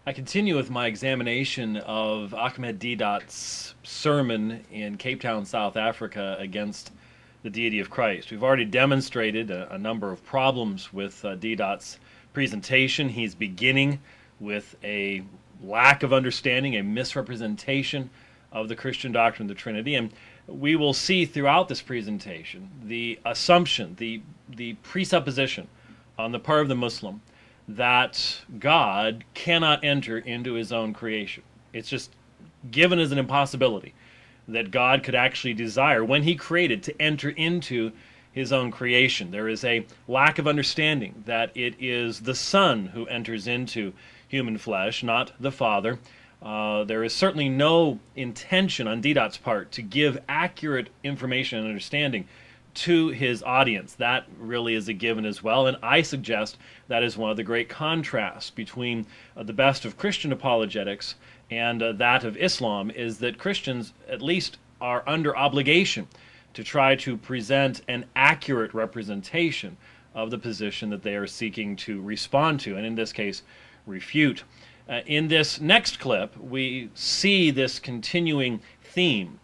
I continue with my examination of Ahmed Deedat's sermon in Cape Town, South Africa against the deity of Christ. We've already demonstrated a number of problems with Deedat's presentation. He's beginning with a lack of understanding, a misrepresentation of the Christian doctrine of the Trinity, and we will see throughout this presentation the assumption, the presupposition on the part of the Muslim that God cannot enter into his own creation. It's just given as an impossibility that God could actually desire, when he created, to enter into his own creation. There is a lack of understanding that it is the Son who enters into human flesh, not the Father. There is certainly no intention on Deedat's part to give accurate information and understanding to his audience. That really is a given as well, and I suggest that is one of the great contrasts between the best of Christian apologetics and that of Islam, is that Christians at least are under obligation to try to present an accurate representation of the position that they are seeking to respond to, and in this case, refute. In this next clip, we see this continuing theme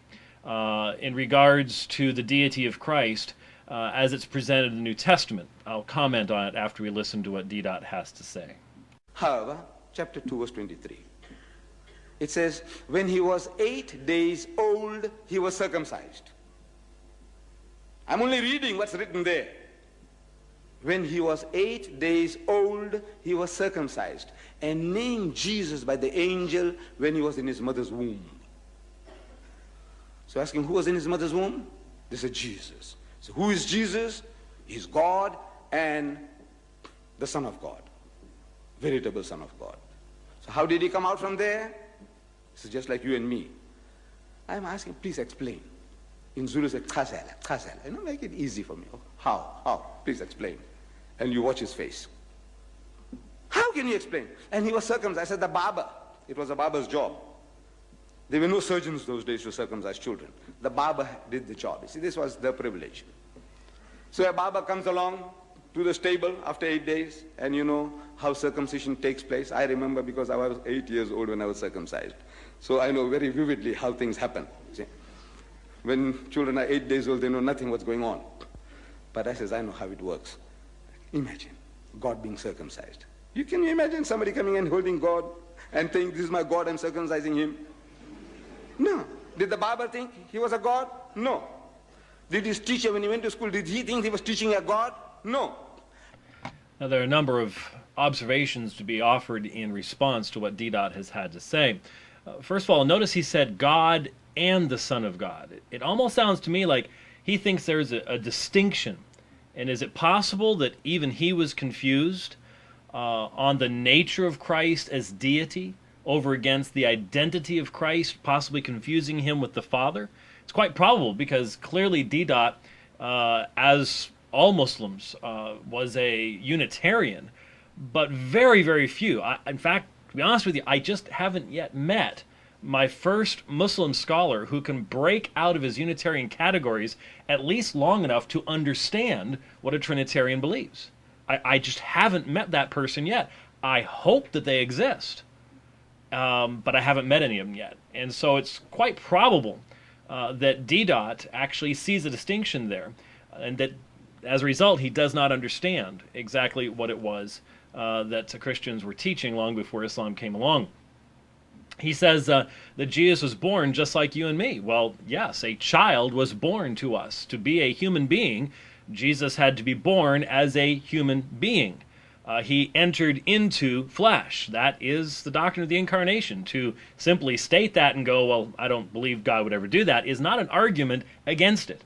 in regards to the deity of Christ as it's presented in the New Testament. I'll comment on it after we listen to what Deedat has to say. However, chapter 2, verse 23, it says, when he was 8 days old, he was circumcised. I'm only reading what's written there. When he was 8 days old, he was circumcised and named Jesus by the angel when he was in his mother's womb. So asking, who was in his mother's womb? They said Jesus. So who is Jesus? He's God and the Son of God, veritable Son of God. So how did he come out from there? This is just like you and me. I'm asking, please explain. In Zulu, say, chazela, chazela. Make it easy for me. How? How? Please explain. And you watch his face. How can you explain? And he was circumcised. I said, the barber. It was a barber's job. There were no surgeons those days to circumcise children. The barber did the job. You see, this was their privilege. So a barber comes along to the stable after 8 days, and you know how circumcision takes place. I remember because I was 8 years old when I was circumcised. So I know very vividly how things happen. See? When children are 8 days old, they know nothing what's going on. But I says, I know how it works. Imagine God being circumcised. Can you imagine somebody coming and holding God and saying, this is my God, I'm circumcising him? No. Did the barber think he was a God? No. Did his teacher, when he went to school, did he think he was teaching a God? No. Now, there are a number of observations to be offered in response to what Deedat has had to say. First of all, notice he said God and the Son of God. It almost sounds to me like he thinks there's a distinction. And is it possible that even he was confused on the nature of Christ as deity over against the identity of Christ, possibly confusing him with the Father? It's quite probable, because clearly Deedat, as all Muslims, was a Unitarian, but very, very few. In fact, to be honest with you, I just haven't yet met my first Muslim scholar who can break out of his Unitarian categories at least long enough to understand what a Trinitarian believes. I just haven't met that person yet. I hope that they exist, but I haven't met any of them yet. And so it's quite probable that Deedat actually sees a distinction there, and that as a result he does not understand exactly what it was that Christians were teaching long before Islam came along. He says that Jesus was born just like you and me. Well, yes, a child was born to us. To be a human being, Jesus had to be born as a human being. He entered into flesh. That is the doctrine of the incarnation. To simply state that and go, well, I don't believe God would ever do that, is not an argument against it.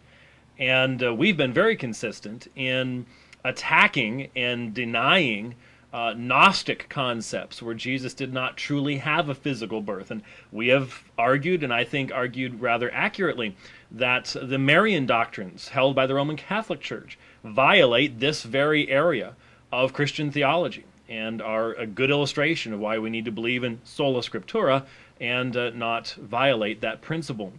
And we've been very consistent in attacking and denying Gnostic concepts where Jesus did not truly have a physical birth. And we have argued, and I think argued rather accurately, that the Marian doctrines held by the Roman Catholic Church violate this very area of Christian theology and are a good illustration of why we need to believe in sola scriptura and not violate that principle.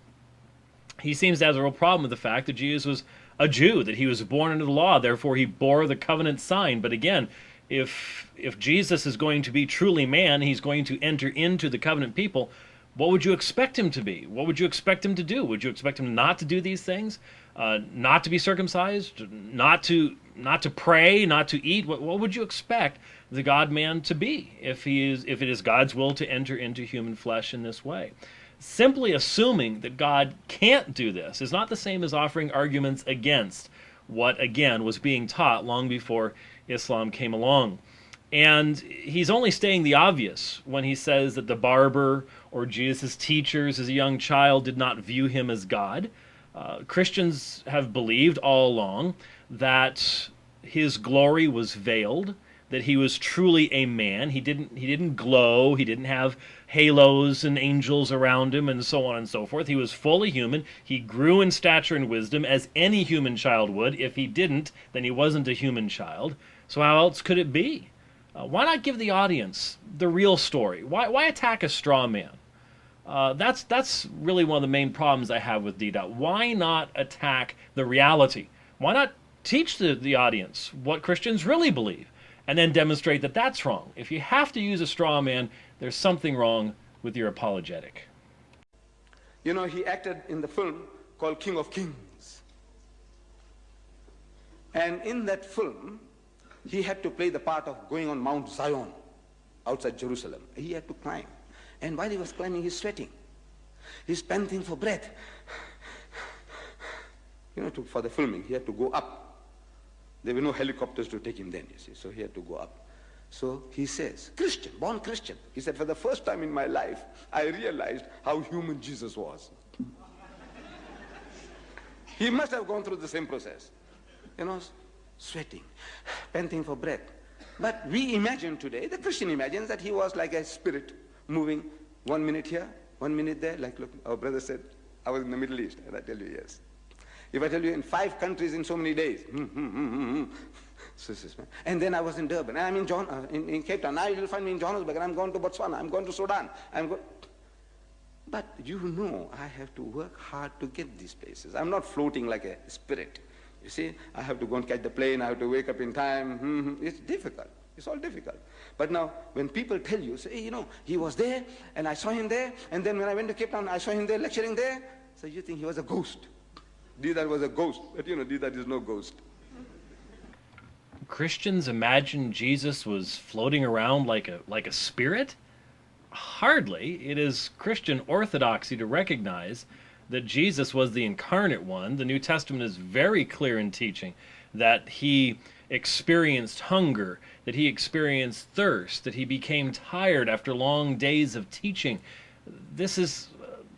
He seems to have a real problem with the fact that Jesus was a Jew, that he was born under the law, therefore he bore the covenant sign. But again, If Jesus is going to be truly man, he's going to enter into the covenant people, what would you expect him to be? What would you expect him to do? Would you expect him not to do these things? Not to be circumcised? Not to pray? Not to eat? What would you expect the God-man to be if it is God's will to enter into human flesh in this way? Simply assuming that God can't do this is not the same as offering arguments against what, again, was being taught long before Islam came along. And he's only stating the obvious when he says that the barber or Jesus' teachers as a young child did not view him as God. Christians have believed all along that his glory was veiled, that he was truly a man. He didn't glow, he didn't have halos and angels around him and so on and so forth. He was fully human. He grew in stature and wisdom as any human child would. If he didn't, then he wasn't a human child. So how else could it be? Why not give the audience the real story? Why attack a straw man? That's really one of the main problems I have with Deedat. Why not attack the reality? Why not teach the audience what Christians really believe and then demonstrate that that's wrong? If you have to use a straw man, there's something wrong with your apologetic. You know, he acted in the film called King of Kings. And in that film, he had to play the part of going on Mount Zion outside Jerusalem. He had to climb. And while he was climbing, he's sweating. He's panting for breath. You know, for the filming, he had to go up. There were no helicopters to take him then, you see, so he had to go up. So he says, Christian, born Christian. He said, for the first time in my life, I realized how human Jesus was. He must have gone through the same process. You know, sweating, panting for breath. But we imagine today, the Christian imagines that he was like a spirit moving 1 minute here, 1 minute there. Like, look, our brother said, I was in the Middle East. And I tell you, yes. If I tell you in 5 countries in so many days, and then I was in Durban, and I'm in Cape Town. Now you'll find me in Johannesburg, and I'm going to Botswana, I'm going to Sudan. But you know, I have to work hard to get these places. I'm not floating like a spirit. You see, I have to go and catch the plane, I have to wake up in time. It's difficult. It's all difficult. But now, when people tell you, say, hey, you know, he was there, and I saw him there, and then when I went to Cape Town, I saw him there lecturing there. So you think he was a ghost. Deedat was a ghost. But you know, Deedat is no ghost. Christians imagine Jesus was floating around like a spirit? Hardly. It is Christian orthodoxy to recognize that Jesus was the incarnate one. The New Testament is very clear in teaching that he experienced hunger, that he experienced thirst, that he became tired after long days of teaching. This is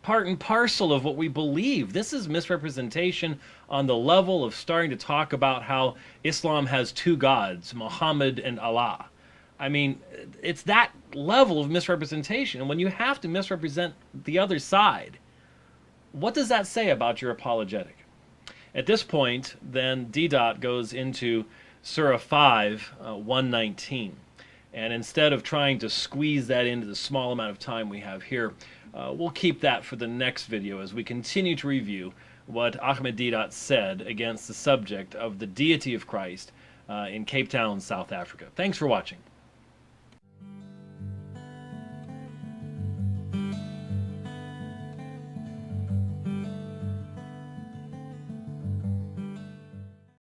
part and parcel of what we believe. This is misrepresentation on the level of starting to talk about how Islam has 2 gods, Muhammad and Allah. I mean, it's that level of misrepresentation. And when you have to misrepresent the other side, what does that say about your apologetic? At this point, then, Deedat goes into Surah 5, 119. And instead of trying to squeeze that into the small amount of time we have here, we'll keep that for the next video as we continue to review what Ahmed Deedat said against the subject of the deity of Christ in Cape Town, South Africa. Thanks for watching.